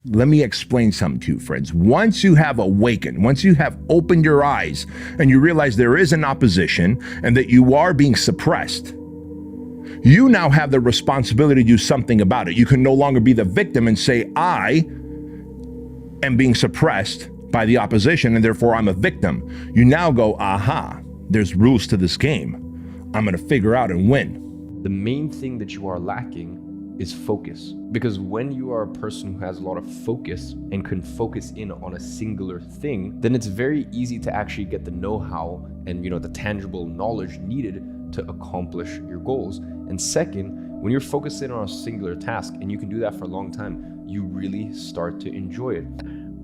Let me explain something to you, friends. Once you have awakened, once you have opened your eyes and you realize there is an opposition and that you are being suppressed, you now have the responsibility to do something about it. You can no longer be the victim and say, I am being suppressed by the opposition and therefore I'm a victim. You now go, aha, there's rules to this game. I'm going to figure out and win. The main thing that you are lacking is focus. Because when you are a person who has a lot of focus and can focus in on a singular thing, then it's very easy to actually get the know-how and the tangible knowledge needed to accomplish your goals. And second, when you're focused in on a singular task and you can do that for a long time, you really start to enjoy it.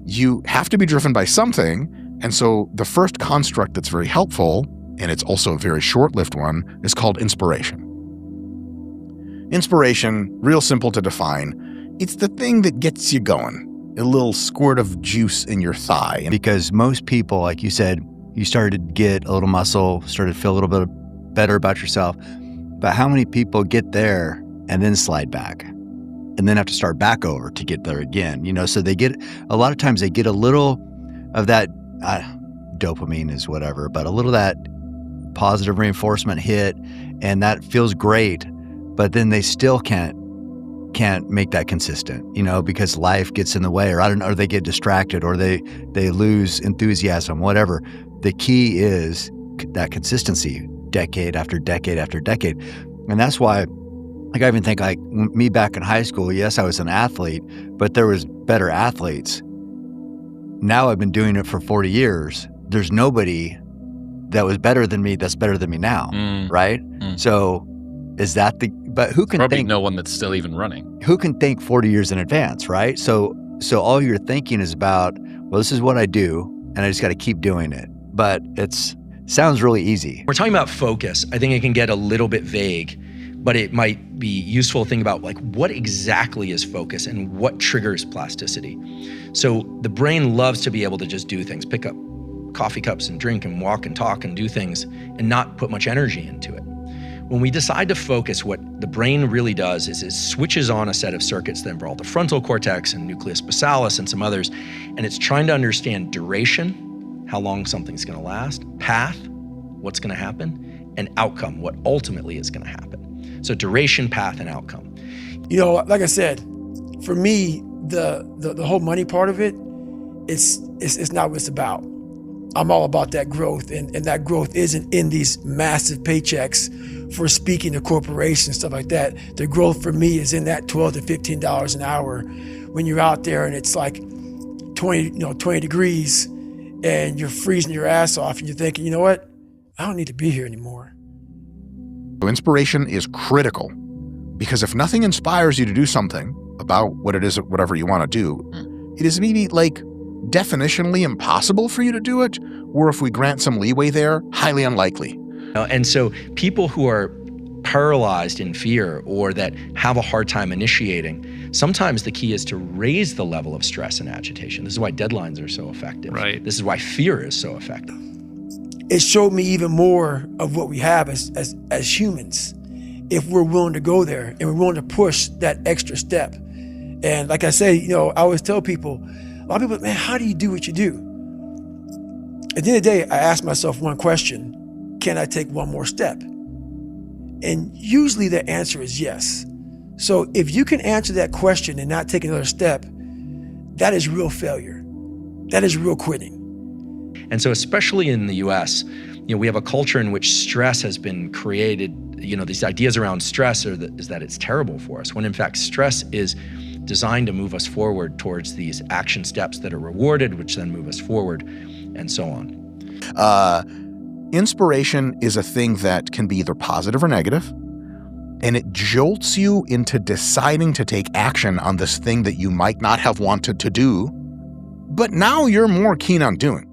You have to be driven by something. And so the first construct that's very helpful, and it's also a very short-lived one, is called inspiration. Inspiration, real simple to define, it's the thing that gets you going, a little squirt of juice in your thigh. Because most people, like you said, you started to get a little muscle, started to feel a little bit better about yourself. But how many people get there and then slide back and then have to start back over to get there again? So a lot of times they get a little of that, dopamine is whatever, but a little of that positive reinforcement hit, and that feels great. But then they still can't make that consistent, because life gets in the way, or they get distracted, or they lose enthusiasm, whatever. The key is that consistency, decade after decade after decade. And that's why, I even think me back in high school, yes, I was an athlete, but there was better athletes. Now I've been doing it for 40 years. There's nobody that was better than me that's better than me now, right? So is that but who can probably think? No one that's still even running. Who can think 40 years in advance, right? So all you're thinking is about, well, this is what I do, and I just got to keep doing it. But sounds really easy. We're talking about focus. I think it can get a little bit vague, but it might be useful to think about what exactly is focus and what triggers plasticity. So the brain loves to be able to just do things, pick up coffee cups and drink and walk and talk and do things and not put much energy into it. When we decide to focus, what the brain really does is it switches on a set of circuits that involve the frontal cortex and nucleus basalis and some others, and it's trying to understand duration, how long something's going to last, path, what's going to happen, and outcome, what ultimately is going to happen. So duration, path, and outcome. Like I said, for me, the whole money part of it, it's not what it's about. I'm all about that growth, and that growth isn't in these massive paychecks for speaking to corporations, stuff like that. The growth for me is in that $12 to $15 an hour when you're out there and it's like 20 degrees and you're freezing your ass off and you're thinking, you know what? I don't need to be here anymore. So inspiration is critical, because if nothing inspires you to do something about what it is, whatever you want to do, it is maybe definitionally impossible for you to do it, or if we grant some leeway there, highly unlikely. And so people who are paralyzed in fear or that have a hard time initiating, sometimes the key is to raise the level of stress and agitation. This is why deadlines are so effective. Right. This is why fear is so effective. It showed me even more of what we have as humans, if we're willing to go there and we're willing to push that extra step. And like I say, I always tell people, a lot of people, man, how do you do what you do? At the end of the day, I ask myself one question: can I take one more step? And usually the answer is yes. So if you can answer that question and not take another step, that is real failure. That is real quitting. And so especially in the US, we have a culture in which stress has been created. These ideas around stress is that it's terrible for us, when in fact stress is designed to move us forward towards these action steps that are rewarded, which then move us forward, and so on. Inspiration is a thing that can be either positive or negative, and it jolts you into deciding to take action on this thing that you might not have wanted to do, but now you're more keen on doing.